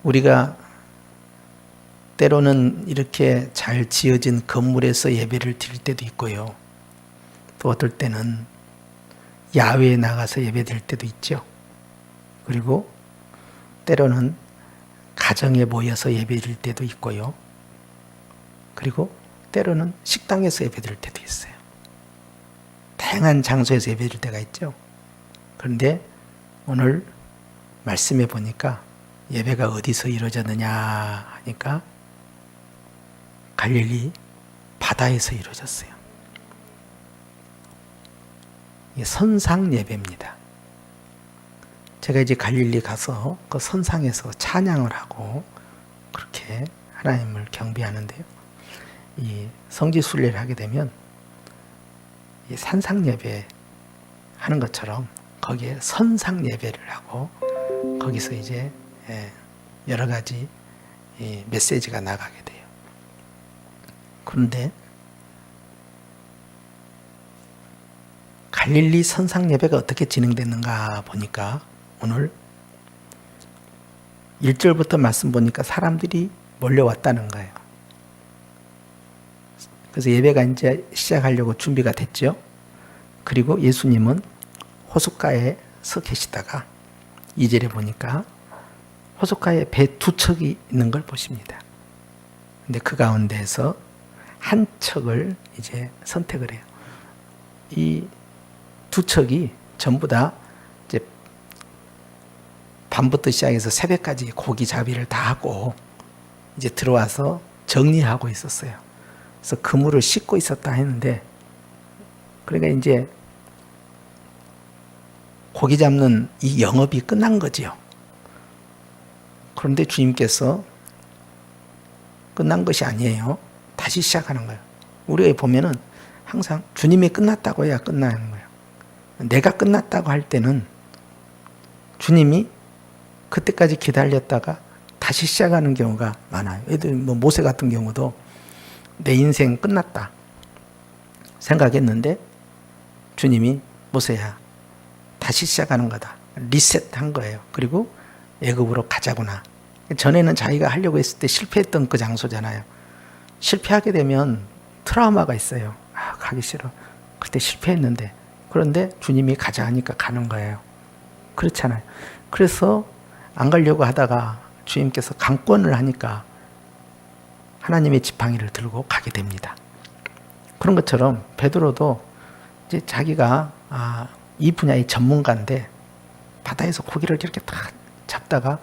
우리가 때로는 이렇게 잘 지어진 건물에서 예배를 드릴 때도 있고요. 또 어떨 때는 야외에 나가서 예배 드릴 때도 있죠. 그리고 때로는 가정에 모여서 예배 드릴 때도 있고요. 그리고 때로는 식당에서 예배 드릴 때도 있어요. 다양한 장소에서 예배 드릴 때가 있죠. 그런데 오늘 말씀해 보니까 예배가 어디서 이루어졌느냐 하니까 갈릴리 바다에서 이루어졌어요. 이게 선상 예배입니다. 제가 이제 갈릴리 가서 그 선상에서 찬양을 하고 그렇게 하나님을 경배하는데요. 이 성지 순례를 하게 되면 이 산상 예배 하는 것처럼 거기에 선상 예배를 하고 거기서 이제 여러 가지 메시지가 나가게 돼요. 그런데 갈릴리 선상 예배가 어떻게 진행됐는가 보니까 오늘 1절부터 말씀 보니까 사람들이 몰려왔다는 거예요. 그래서 예배가 이제 시작하려고 준비가 됐죠. 그리고 예수님은 호숫가에 서 계시다가 2절에 보니까 호숫가에 배 두 척이 있는 걸 보십니다. 근데 그 가운데에서 한 척을 이제 선택을 해요. 이 두 척이 전부 다 이제 밤부터 시작해서 새벽까지 고기 잡이를 다 하고 이제 들어와서 정리하고 있었어요. 그래서 그물을 씻고 있었다 했는데, 그러니까 이제 고기 잡는 이 영업이 끝난 거지요. 그런데 주님께서 끝난 것이 아니에요. 다시 시작하는 거예요. 우리가 보면은 항상 주님이 끝났다고 해야 끝나는 거예요. 내가 끝났다고 할 때는 주님이 그때까지 기다렸다가 다시 시작하는 경우가 많아요. 예를 들어 모세 같은 경우도 내 인생 끝났다 생각했는데 주님이 모세야 다시 시작하는 거다. 리셋한 거예요. 그리고 애굽으로 가자구나. 전에는 자기가 하려고 했을 때 실패했던 그 장소잖아요. 실패하게 되면 트라우마가 있어요. 가기 싫어. 그때 실패했는데. 그런데 주님이 가자 하니까 가는 거예요. 그렇잖아요. 그래서 안 가려고 하다가 주님께서 강권을 하니까 하나님의 지팡이를 들고 가게 됩니다. 그런 것처럼 베드로도 이제 자기가 이 분야의 전문가인데 바다에서 고기를 이렇게 다 잡다가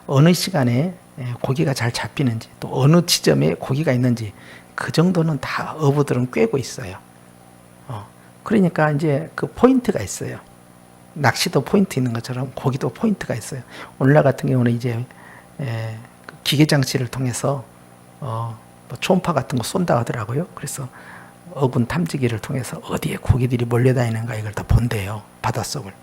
어느 시간에 고기가 잘 잡히는지 또 어느 지점에 고기가 있는지 그 정도는 다 어부들은 꿰고 있어요. 그러니까 이제 그 포인트가 있어요. 낚시도 포인트 있는 것처럼 고기도 포인트가 있어요. 오늘날 같은 경우는 이제 기계 장치를 통해서 뭐 초음파 같은 거 쏜다 하더라고요. 그래서 어군 탐지기를 통해서 어디에 고기들이 몰려다니는가 이걸 다 본대요. 바닷속을.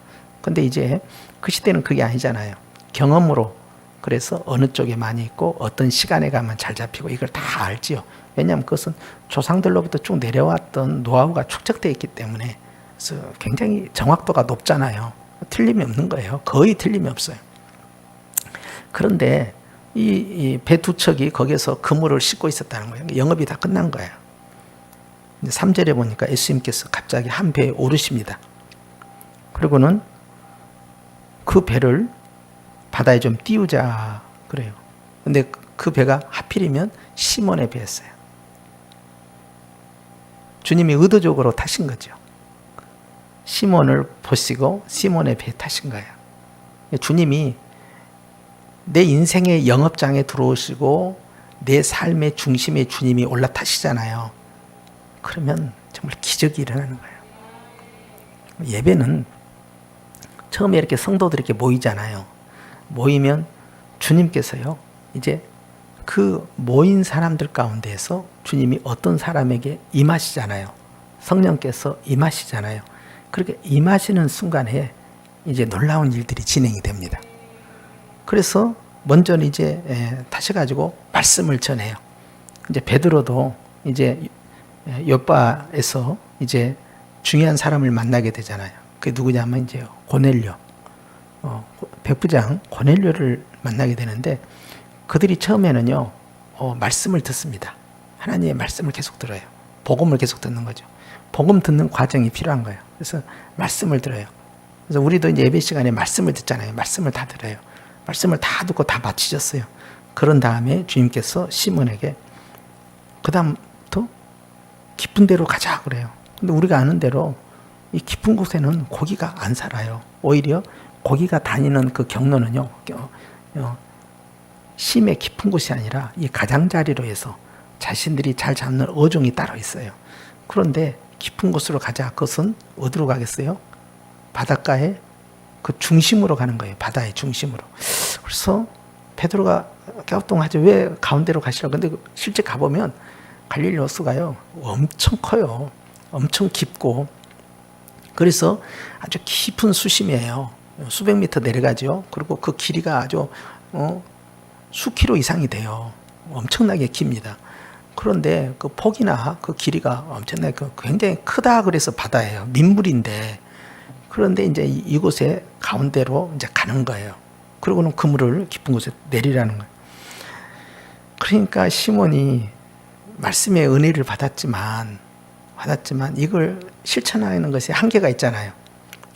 근데 이제 그 시대는 그게 아니잖아요. 경험으로 그래서 어느 쪽에 많이 있고 어떤 시간에 가면 잘 잡히고 이걸 다 알지요. 왜냐하면 그것은 조상들로부터 쭉 내려왔던 노하우가 축적되어 있기 때문에 그래서 굉장히 정확도가 높잖아요. 틀림이 없는 거예요. 거의 틀림이 없어요. 그런데 이 배 두 척이 거기서 그물을 싣고 있었다는 거예요. 영업이 다 끝난 거예요. 3절에 보니까 예수님께서 갑자기 한 배에 오르십니다. 그리고는 그 배를 바다에 좀 띄우자 그래요. 근데 그 배가 하필이면 시몬의 배였어요. 주님이 의도적으로 타신 거죠. 시몬을 보시고 시몬의 배에 타신 거예요. 주님이 내 인생의 영업장에 들어오시고 내 삶의 중심에 주님이 올라타시잖아요. 그러면 정말 기적이 일어나는 거예요. 예배는 처음에 이렇게 성도들이 이렇게 모이잖아요. 모이면 주님께서요, 이제 그 모인 사람들 가운데에서 주님이 어떤 사람에게 임하시잖아요. 성령께서 임하시잖아요. 그렇게 임하시는 순간에 이제 놀라운 일들이 진행이 됩니다. 그래서 먼저 이제 타셔가지고 말씀을 전해요. 이제 베드로도 이제 요바에서 이제 중요한 사람을 만나게 되잖아요. 그게 누구냐면 이제 고넬료, 백부장 고넬료를 만나게 되는데 그들이 처음에는요, 말씀을 듣습니다. 하나님의 말씀을 계속 들어요. 복음을 계속 듣는 거죠. 복음 듣는 과정이 필요한 거예요. 그래서 말씀을 들어요. 그래서 우리도 이제 예배 시간에 말씀을 듣잖아요. 말씀을 다 들어요. 말씀을 다 듣고 다 마치셨어요. 그런 다음에 주님께서 시몬에게 그 다음부터 깊은 데로 가자 그래요. 근데 우리가 아는 대로 이 깊은 곳에는 고기가 안 살아요. 오히려 고기가 다니는 그 경로는요, 심의 깊은 곳이 아니라 이 가장자리로 해서 자신들이 잘 잡는 어종이 따로 있어요. 그런데 깊은 곳으로 가자. 그것은 어디로 가겠어요? 바닷가의 그 중심으로 가는 거예요. 바다의 중심으로. 그래서 베드로가 갸우뚱하죠. 왜 가운데로 가시라고? 근데 실제 가보면 갈릴리 호수가요, 엄청 커요. 엄청 깊고. 그래서 아주 깊은 수심이에요. 수백 미터 내려가죠. 그리고 그 길이가 아주 수킬로 이상이 돼요. 엄청나게 깁니다. 그런데 그 폭이나 그 길이가 엄청나게 굉장히 크다 그래서 바다예요. 민물인데. 그런데 이제 이곳에 가운데로 이제 가는 거예요. 그리고는 그물을 깊은 곳에 내리라는 거예요. 그러니까 시몬이 말씀의 은혜를 받았지만 이걸 실천하는 것이 한계가 있잖아요.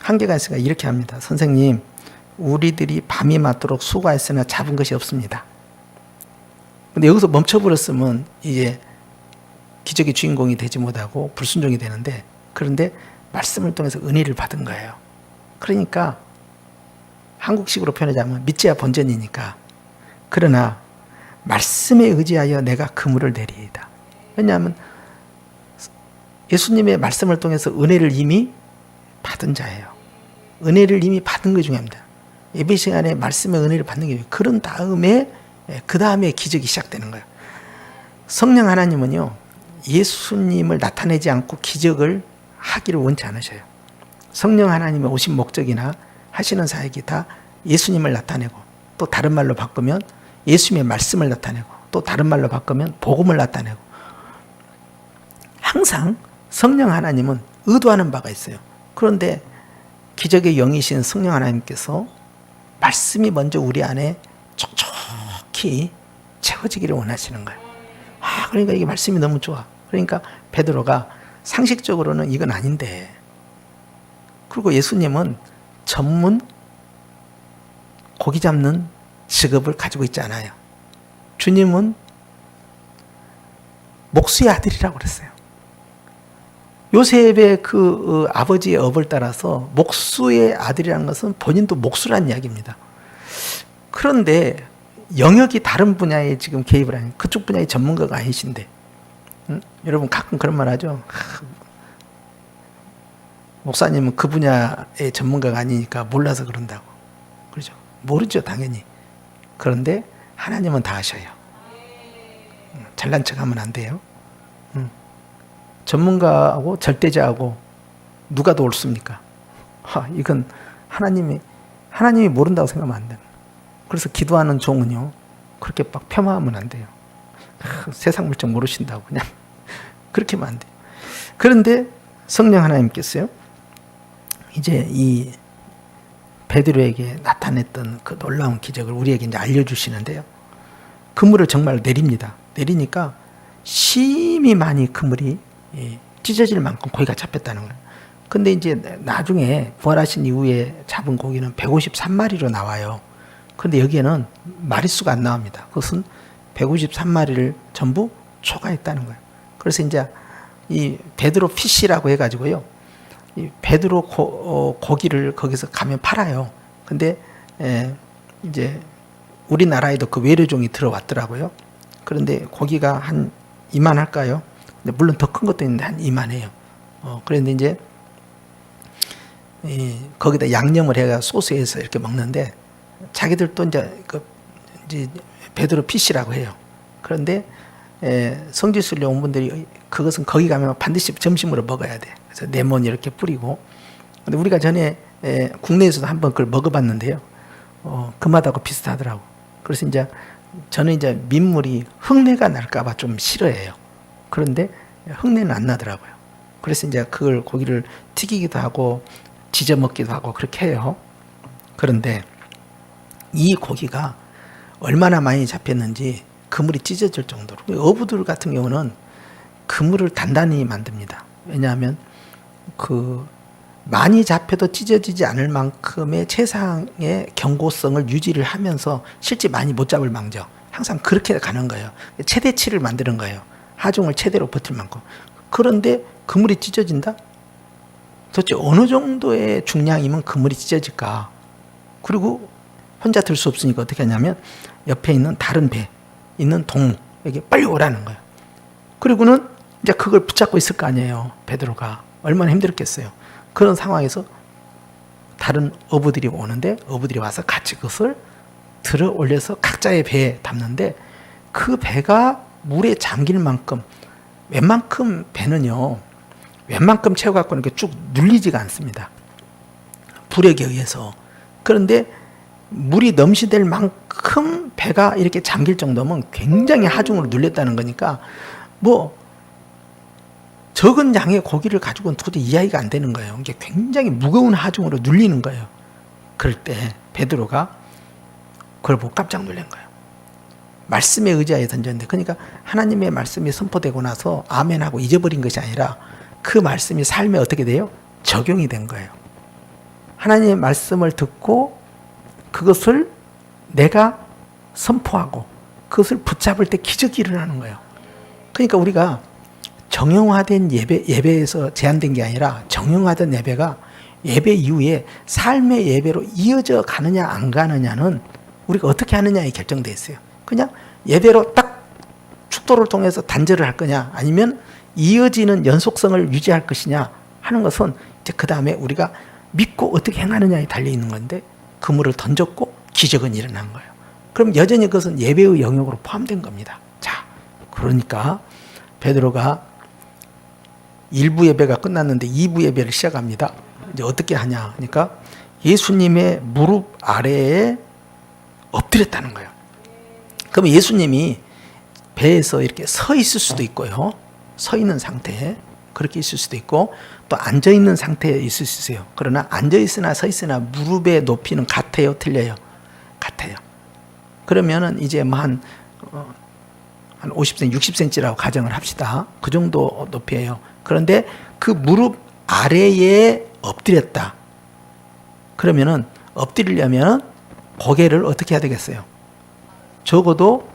한계가 있으니까 이렇게 합니다. 선생님, 우리들이 밤이 맞도록 수고했으나 잡은 것이 없습니다. 근데 여기서 멈춰버렸으면 이제 기적의 주인공이 되지 못하고 불순종이 되는데, 그런데 말씀을 통해서 은혜를 받은 거예요. 그러니까 한국식으로 표현하자면 믿지야 본전이니까. 그러나 말씀에 의지하여 내가 그물을 내리이다. 왜냐하면 예수님의 말씀을 통해서 은혜를 이미 받은 자예요. 은혜를 이미 받은 것 중요합니다. 예배 시간에 말씀의 은혜를 받는 게 그런 다음에 그 다음에 기적이 시작되는 거예요. 성령 하나님은요, 예수님을 나타내지 않고 기적을 하기를 원치 않으셔요. 성령 하나님의 오신 목적이나 하시는 사역이 다 예수님을 나타내고, 또 다른 말로 바꾸면 예수님의 말씀을 나타내고, 또 다른 말로 바꾸면 복음을 나타내고, 항상 성령 하나님은 의도하는 바가 있어요. 그런데 기적의 영이신 성령 하나님께서 말씀이 먼저 우리 안에 촉촉히 채워지기를 원하시는 거예요. 그러니까 이게 말씀이 너무 좋아. 그러니까 베드로가 상식적으로는 이건 아닌데, 그리고 예수님은 전문 고기 잡는 직업을 가지고 있지 않아요. 주님은 목수의 아들이라고 그랬어요. 요셉의 그 아버지의 업을 따라서 목수의 아들이라는 것은 본인도 목수란 이야기입니다. 그런데 영역이 다른 분야에 지금 개입을 하는, 그쪽 분야의 전문가가 아니신데, 여러분 가끔 그런 말 하죠. 목사님은 그 분야의 전문가가 아니니까 몰라서 그런다고. 그렇죠? 모르죠, 당연히. 그런데 하나님은 다 아셔요. 잘난 척하면 안 돼요. 전문가하고 절대자하고 누가 더 옳습니까? 이건 하나님이 모른다고 생각하면 안 돼요. 그래서 기도하는 종은요, 그렇게 막 폄하하면 안 돼요. 세상 물정 모르신다고 그냥 그렇게 하면 안 돼요. 그런데 성령 하나님께서요, 이제 이 베드로에게 나타냈던 그 놀라운 기적을 우리에게 이제 알려주시는데요. 그물을 정말 내립니다. 내리니까 심히 많이 그물이 찢어질 만큼 고기가 잡혔다는 거예요. 근데 이제 나중에 부활하신 이후에 잡은 고기는 153마리로 나와요. 근데 여기에는 마리수가 안 나옵니다. 그것은 153마리를 전부 초과했다는 거예요. 그래서 이제 이 베드로 피시라고 해가지고요, 이 베드로 고기를 거기서 가면 팔아요. 근데 이제 우리나라에도 그 외래종이 들어왔더라고요. 그런데 고기가 한 이만할까요? 물론 더 큰 것도 있는데 한 이만해요. 그런데 이제 거기다 양념을 해가 소스에서 이렇게 먹는데, 자기들도 이제 베드로 피시라고 해요. 그런데 성지순례 온 분들이 그것은 거기 가면 반드시 점심으로 먹어야 돼. 그래서 레몬 이렇게 뿌리고. 근데 우리가 전에 국내에서도 한번 그걸 먹어봤는데요, 그 맛하고 비슷하더라고. 그래서 이제 저는 이제 민물이 흙내가 날까봐 좀 싫어해요. 그런데 흙내는 안 나더라고요. 그래서 이제 그걸 고기를 튀기기도 하고 지져 먹기도 하고 그렇게 해요. 그런데 이 고기가 얼마나 많이 잡혔는지 그물이 찢어질 정도로. 어부들 같은 경우는 그물을 단단히 만듭니다. 왜냐하면 그 많이 잡혀도 찢어지지 않을 만큼의 최상의 경고성을 유지를 하면서 실제 많이 못 잡을 망정. 항상 그렇게 가는 거예요. 최대치를 만드는 거예요. 하중을 최대로 버틸 만큼. 그런데 그물이 찢어진다? 도대체 어느 정도의 중량이면 그물이 찢어질까? 그리고 혼자 들 수 없으니까 어떻게 하냐면 옆에 있는 다른 배 있는 동무에게 빨리 오라는 거예요. 그리고는 이제 그걸 붙잡고 있을 거 아니에요. 베드로가 얼마나 힘들었겠어요. 그런 상황에서 다른 어부들이 오는데 어부들이 와서 같이 그것을 들어 올려서 각자의 배에 담는데 그 배가 물에 잠길 만큼 웬만큼 배는요, 웬만큼 채워갖고 이렇게 쭉 눌리지가 않습니다. 부력에 의해서. 그런데 물이 넘실될 만큼 배가 이렇게 잠길 정도면 굉장히 하중으로 눌렸다는 거니까 뭐 적은 양의 고기를 가지고는 도저히 이해가 안 되는 거예요. 이게 굉장히 무거운 하중으로 눌리는 거예요. 그럴 때 베드로가 그걸 보고 깜짝 놀란 거예요. 말씀에 의지하여 던졌는데, 그러니까 하나님의 말씀이 선포되고 나서 아멘하고 잊어버린 것이 아니라 그 말씀이 삶에 어떻게 돼요? 적용이 된 거예요. 하나님의 말씀을 듣고 그것을 내가 선포하고 그것을 붙잡을 때 기적이 일어나는 거예요. 그러니까 우리가 정형화된 예배에서 제한된 게 아니라 정형화된 예배가 예배 이후에 삶의 예배로 이어져 가느냐 안 가느냐는 우리가 어떻게 하느냐에 결정되어 있어요. 그냥 예배로 딱 축도를 통해서 단절을 할 거냐 아니면 이어지는 연속성을 유지할 것이냐 하는 것은 이제 그 다음에 우리가 믿고 어떻게 행하느냐에 달려 있는 건데 그물을 던졌고 기적은 일어난 거예요. 그럼 여전히 그것은 예배의 영역으로 포함된 겁니다. 자, 그러니까 베드로가 1부 예배가 끝났는데 2부 예배를 시작합니다. 이제 어떻게 하냐 그러니까 예수님의 무릎 아래에 엎드렸다는 거예요. 그러면 예수님이 배에서 이렇게 서 있을 수도 있고요. 서 있는 상태에 그렇게 있을 수도 있고 또 앉아 있는 상태에 있을 수 있어요. 그러나 앉아 있으나 서 있으나 무릎의 높이는 같아요, 틀려요? 같아요. 그러면은 이제 뭐 한 50cm, 60cm라고 가정을 합시다. 그 정도 높이에요. 그런데 그 무릎 아래에 엎드렸다. 그러면은 엎드리려면 고개를 어떻게 해야 되겠어요? 적어도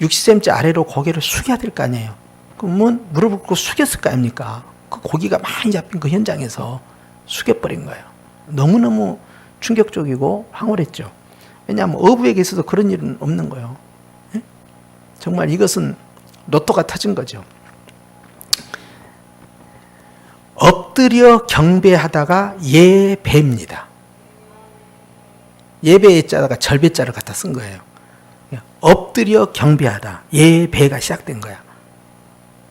60cm 아래로 고개를 숙여야 될 거 아니에요. 그러면 무릎을 꿇고 숙였을 거 아닙니까? 그 고기가 많이 잡힌 그 현장에서 숙여버린 거예요. 너무너무 충격적이고 황홀했죠. 왜냐하면 어부에게 있어서 그런 일은 없는 거예요. 예? 정말 이것은 로또가 터진 거죠. 엎드려 경배하다가 예배입니다. 예배의 자다가 절배자를 갖다 쓴 거예요. 엎드려 경배하다. 예배가 시작된 거야.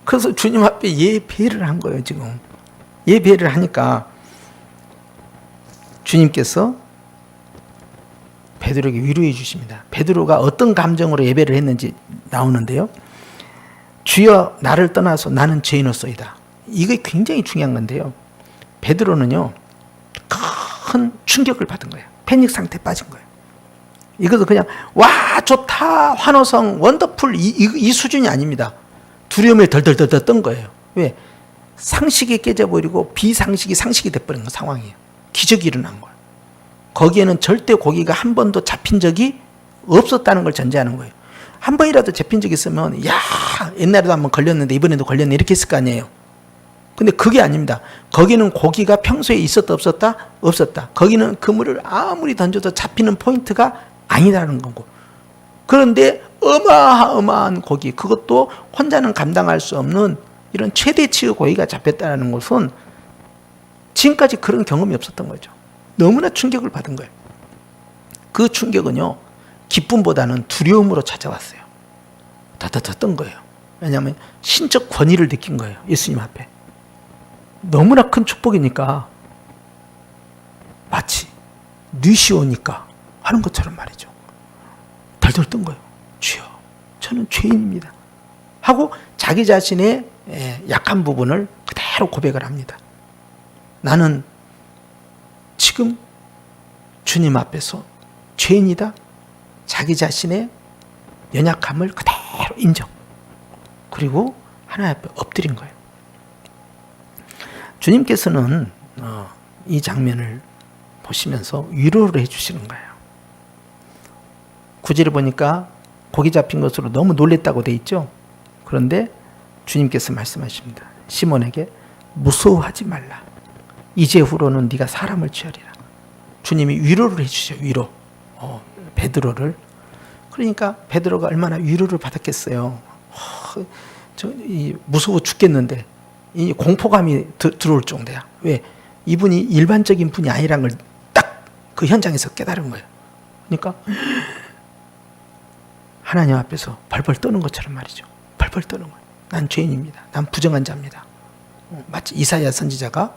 그래서 주님 앞에 예배를 한 거예요, 지금. 예배를 하니까 주님께서 베드로에게 위로해 주십니다. 베드로가 어떤 감정으로 예배를 했는지 나오는데요. 주여 나를 떠나서 나는 죄인이었소이다. 이게 굉장히 중요한 건데요. 베드로는요, 큰 충격을 받은 거예요. 패닉 상태에 빠진 거예요. 이것은 그냥 와 좋다 환호성 원더풀 이 수준이 아닙니다. 두려움에 덜덜덜 떤 거예요. 왜? 상식이 깨져버리고 비상식이 상식이 돼버린 그 상황이에요. 기적이 일어난 거예요. 거기에는 절대 고기가 한 번도 잡힌 적이 없었다는 걸 전제하는 거예요. 한 번이라도 잡힌 적이 있으면 야 옛날에도 한번 걸렸는데 이번에도 걸렸네 이렇게 했을 거 아니에요. 근데 그게 아닙니다. 거기는 고기가 평소에 있었다 없었다? 없었다. 거기는 그물을 아무리 던져도 잡히는 포인트가 아니라는 거고. 그런데 어마어마한 고기, 그것도 혼자는 감당할 수 없는 이런 최대치의 고기가 잡혔다는 것은 지금까지 그런 경험이 없었던 거죠. 너무나 충격을 받은 거예요. 그 충격은요, 기쁨보다는 두려움으로 찾아왔어요. 떴던 거예요. 왜냐하면 신적 권위를 느낀 거예요. 예수님 앞에. 너무나 큰 축복이니까 마치 뉘시 오니까 하는 것처럼 말이죠. 덜덜 뜬 거예요. 주여, 저는 죄인입니다. 하고 자기 자신의 약한 부분을 그대로 고백을 합니다. 나는 지금 주님 앞에서 죄인이다. 자기 자신의 연약함을 그대로 인정. 그리고 하나님 앞에 엎드린 거예요. 주님께서는 이 장면을 보시면서 위로를 해주시는 거예요. 9절에 보니까 고기 잡힌 것으로 너무 놀랬다고 돼 있죠. 그런데 주님께서 말씀하십니다. 시몬에게 무서워하지 말라. 이제후로는 네가 사람을 취하리라. 주님이 위로를 해주셔요. 위로. 베드로를. 그러니까 베드로가 얼마나 위로를 받았겠어요. 무서워 죽겠는데 이 공포감이 들어올 정도야. 왜? 이분이 일반적인 분이 아니란 걸 딱 그 현장에서 깨달은 거예요. 그러니까 하나님 앞에서 벌벌 떠는 것처럼 말이죠. 벌벌 떠는 거예요. 난 죄인입니다. 난 부정한 자입니다. 마치 이사야 선지자가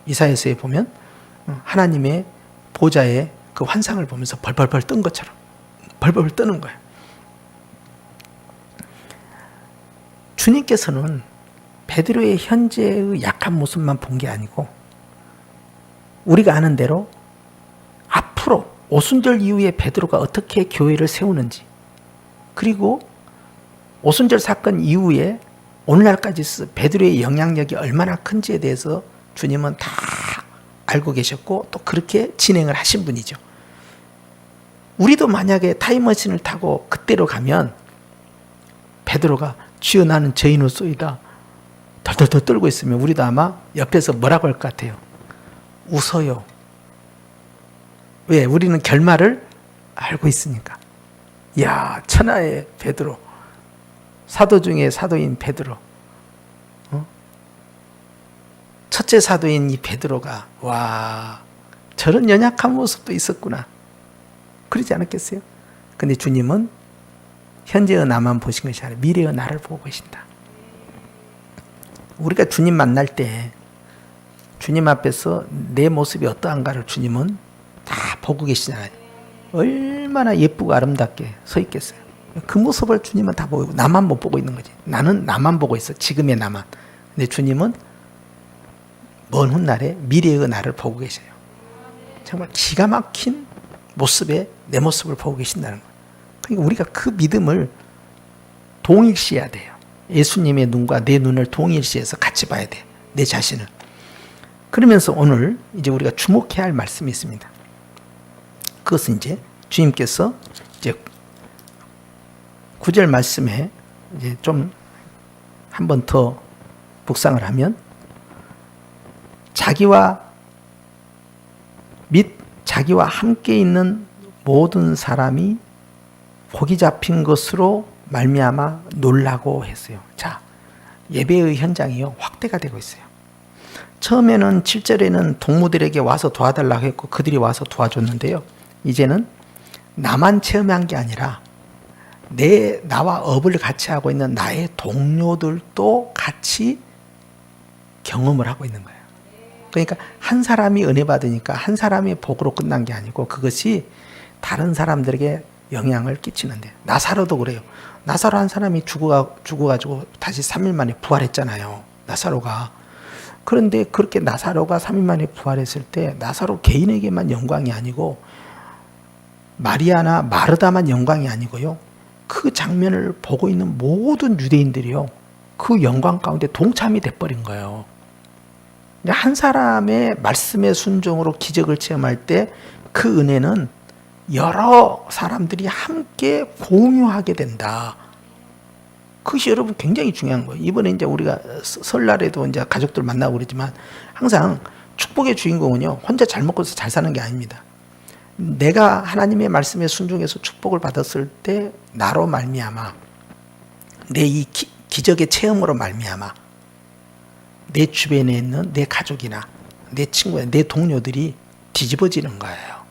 이사야서에 보면 하나님의 보좌의 그 환상을 보면서 벌벌벌 뜬 것처럼 벌벌 떠는 거예요. 주님께서는 베드로의 현재의 약한 모습만 본 게 아니고 우리가 아는 대로 앞으로 오순절 이후에 베드로가 어떻게 교회를 세우는지, 그리고 오순절 사건 이후에 오늘날까지 베드로의 영향력이 얼마나 큰지에 대해서 주님은 다 알고 계셨고 또 그렇게 진행을 하신 분이죠. 우리도 만약에 타임머신을 타고 그때로 가면 베드로가 주여 나는 죄인으로소이다 덜덜덜 떨고 있으면 우리도 아마 옆에서 뭐라고 할 것 같아요? 웃어요. 왜? 우리는 결말을 알고 있으니까. 야, 천하의 베드로, 사도 중에 사도인 베드로, 첫째 사도인 이 베드로가 와, 저런 연약한 모습도 있었구나. 그러지 않았겠어요? 근데 주님은 현재의 나만 보신 것이 아니라 미래의 나를 보고 계신다. 우리가 주님 만날 때 주님 앞에서 내 모습이 어떠한가를 주님은 다 보고 계시잖아요. 얼마나 예쁘고 아름답게 서 있겠어요. 그 모습을 주님은 다 보고 나만 못 보고 있는 거지. 나는 나만 보고 있어. 지금의 나만. 근데 주님은 먼 훗날에 미래의 나를 보고 계셔요. 정말 기가 막힌 모습에 내 모습을 보고 계신다는 거예요. 그러니까 우리가 그 믿음을 동일시해야 돼요. 예수님의 눈과 내 눈을 동일시해서 같이 봐야 돼요. 내 자신을. 그러면서 오늘 이제 우리가 주목해야 할 말씀이 있습니다. 그것은 이제 주님께서 이제 9절 말씀에 이제 좀 한 번 더 묵상을 하면 자기와 함께 있는 모든 사람이 고기 잡힌 것으로 말미암아 놀라고 했어요. 자, 예배의 현장이요 확대가 되고 있어요. 처음에는 7절에는 동무들에게 와서 도와달라고 했고 그들이 와서 도와줬는데요. 이제는 나만 체험한 게 아니라 나와 업을 같이 하고 있는 나의 동료들도 같이 경험을 하고 있는 거예요. 그러니까 한 사람이 은혜 받으니까 한 사람의 복으로 끝난 게 아니고 그것이 다른 사람들에게 영향을 끼치는데, 나사로도 그래요. 나사로 한 사람이 죽어가지고 다시 3일 만에 부활했잖아요. 나사로가. 그런데 그렇게 나사로가 3일 만에 부활했을 때 나사로 개인에게만 영광이 아니고 마리아나 마르다만 영광이 아니고요. 그 장면을 보고 있는 모든 유대인들이요. 그 영광 가운데 동참이 돼버린 거예요. 한 사람의 말씀의 순종으로 기적을 체험할 때 그 은혜는 여러 사람들이 함께 공유하게 된다. 그것이 여러분 굉장히 중요한 거예요. 이번에 이제 우리가 설날에도 이제 가족들 만나고 그러지만 항상 축복의 주인공은요, 혼자 잘 먹고서 잘 사는 게 아닙니다. 내가 하나님의 말씀에 순종해서 축복을 받았을 때 나로 말미암아 내 이 기적의 체험으로 말미암아 내 주변에 있는 내 가족이나 내 친구나 내 동료들이 뒤집어지는 거예요.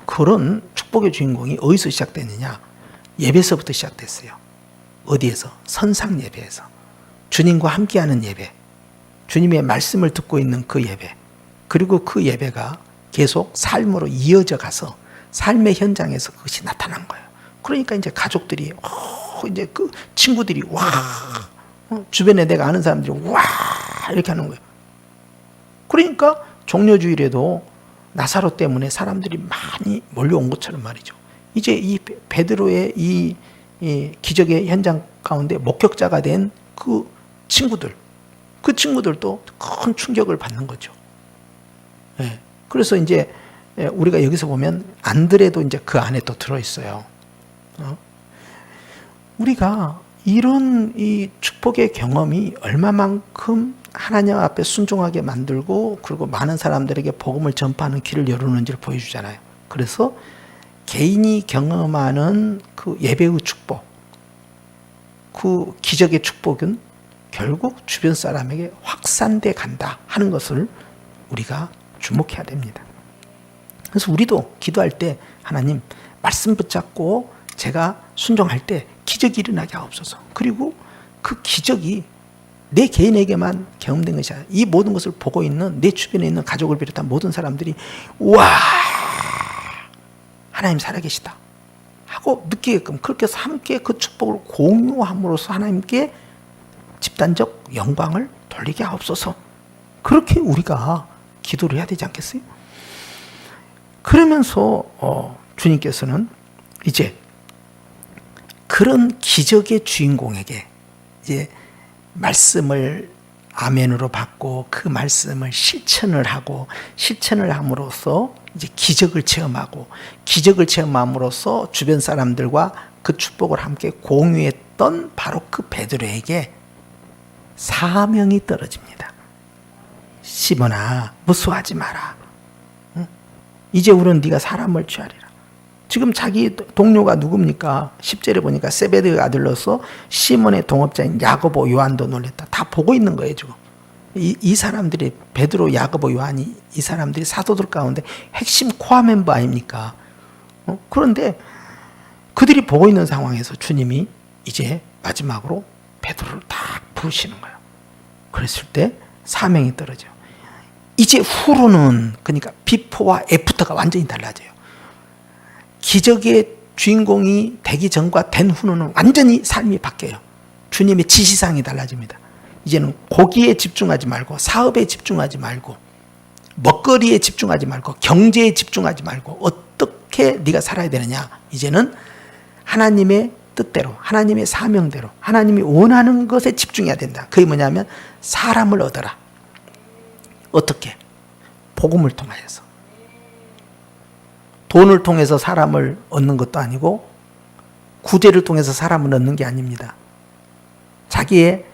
그런 축복의 주인공이 어디서 시작됐느냐? 예배에서부터 시작됐어요. 어디에서? 선상 예배에서. 주님과 함께하는 예배, 주님의 말씀을 듣고 있는 그 예배, 그리고 그 예배가 계속 삶으로 이어져 가서 삶의 현장에서 그것이 나타난 거예요. 그러니까 이제 가족들이 이제 그 친구들이 와, 주변에 내가 아는 사람들이 와 이렇게 하는 거예요. 그러니까 종려주일에도 나사로 때문에 사람들이 많이 몰려온 것처럼 말이죠. 이제 이 베드로의 이 기적의 현장 가운데 목격자가 된 그 친구들도 큰 충격을 받는 거죠. 예. 그래서 이제 우리가 여기서 보면 안드레도 이제 그 안에 또 들어있어요. 우리가 이런 이 축복의 경험이 얼마만큼 하나님 앞에 순종하게 만들고 그리고 많은 사람들에게 복음을 전파하는 길을 열어놓는지를 보여주잖아요. 그래서 개인이 경험하는 그 예배의 축복, 그 기적의 축복은 결국 주변 사람에게 확산돼 간다 하는 것을 우리가 주목해야 됩니다. 그래서 우리도 기도할 때 하나님 말씀 붙잡고 제가 순종할 때 기적이 일어나게 하옵소서. 그리고 그 기적이 내 개인에게만 경험된 것이 아니라 이 모든 것을 보고 있는 내 주변에 있는 가족을 비롯한 모든 사람들이 와 하나님 살아계시다 하고 느끼게끔 그렇게 해서 함께 그 축복을 공유함으로써 하나님께 집단적 영광을 돌리게 하옵소서. 그렇게 우리가 기도를 해야 되지 않겠어요? 그러면서 주님께서는 이제 그런 기적의 주인공에게 이제 말씀을 아멘으로 받고 그 말씀을 실천을 하고 실천을 함으로써 이제 기적을 체험하고 기적을 체험함으로써 주변 사람들과 그 축복을 함께 공유했던 바로 그 베드로에게 사명이 떨어집니다. 시몬아 무수하지 마라. 이제 우리는 네가 사람을 취하리라. 지금 자기 동료가 누굽니까? 10절에 보니까 세베드의 아들로서 시몬의 동업자인 야고보 요한도 놀랬다. 다 보고 있는 거예요 지금. 이 사람들이 베드로 야고보 요한이 이 사람들이 사도들 가운데 핵심 코어 멤버 아닙니까? 그런데 그들이 보고 있는 상황에서 주님이 이제 마지막으로 베드로를 딱 부르시는 거예요. 그랬을 때 사명이 떨어져요. 이제 후로는 그러니까 비포와 애프터가 완전히 달라져요. 기적의 주인공이 되기 전과 된 후는 완전히 삶이 바뀌어요. 주님의 지시사항이 달라집니다. 이제는 고기에 집중하지 말고 사업에 집중하지 말고 먹거리에 집중하지 말고 경제에 집중하지 말고 어떻게 네가 살아야 되느냐. 이제는 하나님의 뜻대로 하나님의 사명대로 하나님이 원하는 것에 집중해야 된다. 그게 뭐냐면 사람을 얻어라. 어떻게? 복음을 통하여서. 돈을 통해서 사람을 얻는 것도 아니고 구제를 통해서 사람을 얻는 게 아닙니다. 자기의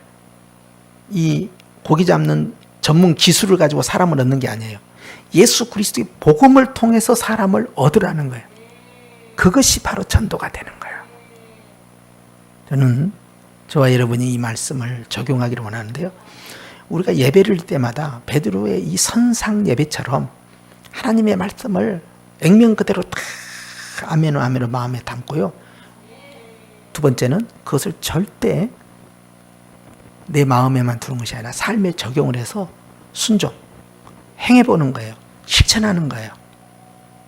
이 고기 잡는 전문 기술을 가지고 사람을 얻는 게 아니에요. 예수 그리스도의 복음을 통해서 사람을 얻으라는 거예요. 그것이 바로 전도가 되는 거예요. 저는 저와 여러분이 이 말씀을 적용하기를 원하는데요. 우리가 예배를 드릴 때마다 베드로의 이 선상 예배처럼 하나님의 말씀을 액면 그대로 다 아멘으로 아멘으로 마음에 담고요. 두 번째는 그것을 절대 내 마음에만 두는 것이 아니라 삶에 적용을 해서 순종, 행해보는 거예요. 실천하는 거예요.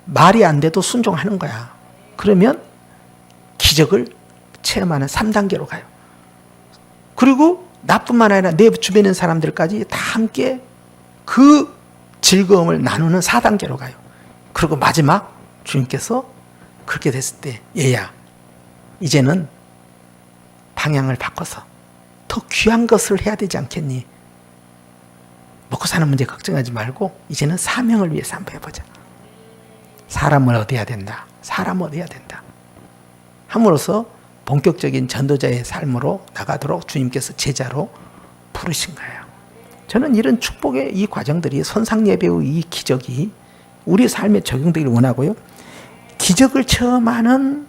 말이 안 돼도 순종하는 거야. 그러면 기적을 체험하는 3단계로 가요. 그리고 나뿐만 아니라 내 주변에 있는 사람들까지 다 함께 그 즐거움을 나누는 4단계로 가요. 그리고 마지막 주님께서 그렇게 됐을 때 얘야 이제는 방향을 바꿔서 더 귀한 것을 해야 되지 않겠니? 먹고 사는 문제 걱정하지 말고 이제는 사명을 위해서 한번 해보자. 사람을 얻어야 된다. 사람 얻어야 된다. 함으로써 본격적인 전도자의 삶으로 나가도록 주님께서 제자로 부르신 거예요. 저는 이런 축복의 이 과정들이 선상예배의 이 기적이 우리 삶에 적용되기를 원하고요. 기적을 체험하는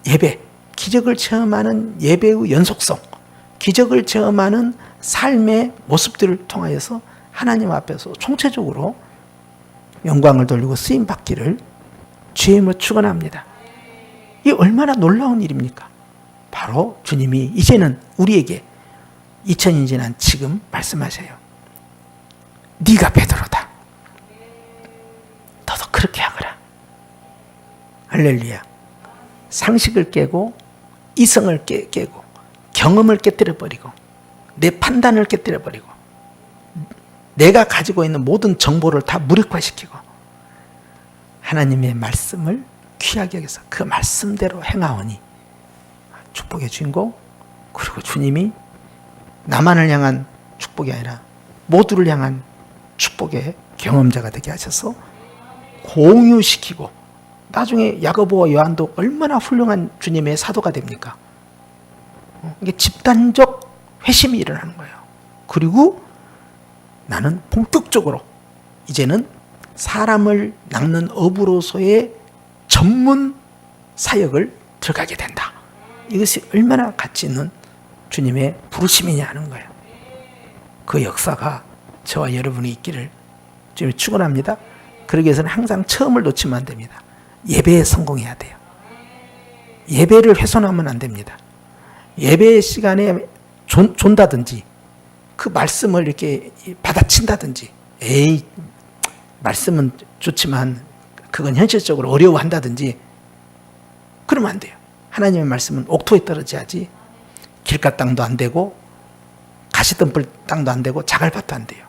예배, 기적을 체험하는 예배의 연속성, 기적을 체험하는 삶의 모습들을 통하여서 하나님 앞에서 총체적으로 영광을 돌리고 쓰임받기를 주의 이름으로 축원합니다. 이게 얼마나 놀라운 일입니까? 바로 주님이 이제는 우리에게 2000년 지난 지금 말씀하셔요. 네가 베드로다. 너도 그렇게 하거라. 할렐루야. 상식을 깨고 이성을 깨고 경험을 깨뜨려버리고 내 판단을 깨뜨려버리고 내가 가지고 있는 모든 정보를 다 무력화시키고 하나님의 말씀을 귀하게 여겨서 그 말씀대로 행하오니 축복의 주인공, 그리고 주님이 나만을 향한 축복이 아니라 모두를 향한 축복의 경험자가 되게 하셔서 공유시키고, 나중에 야고보와 요한도 얼마나 훌륭한 주님의 사도가 됩니까? 이게 집단적 회심이 일어나는 거예요. 그리고 나는 본격적으로 이제는 사람을 낚는 어부로서의 전문 사역을 들어가게 된다. 이것이 얼마나 가치 있는 주님의 부르심이냐 하는 거예요. 그 역사가 저와 여러분이 있기를 주님 축원합니다. 그러기 위해서는 항상 처음을 놓치면 안 됩니다. 예배에 성공해야 돼요. 예배를 훼손하면 안 됩니다. 예배 시간에 존다든지 그 말씀을 이렇게 받아친다든지, 에이 말씀은 좋지만 그건 현실적으로 어려워한다든지 그러면 안 돼요. 하나님의 말씀은 옥토에 떨어져야지 길가 땅도 안 되고 가시덤불 땅도 안 되고 자갈밭도 안 돼요.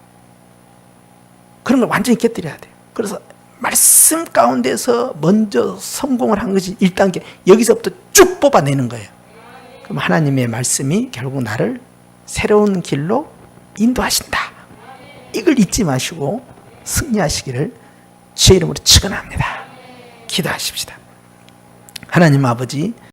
그런 걸 완전히 깨뜨려야 돼요. 그래서 말씀 가운데서 먼저 성공을 한 것이 1단계, 여기서부터 쭉 뽑아내는 거예요. 그럼 하나님의 말씀이 결국 나를 새로운 길로 인도하신다. 이걸 잊지 마시고 승리하시기를 주의 이름으로 축원합니다. 기도하십시다. 하나님 아버지,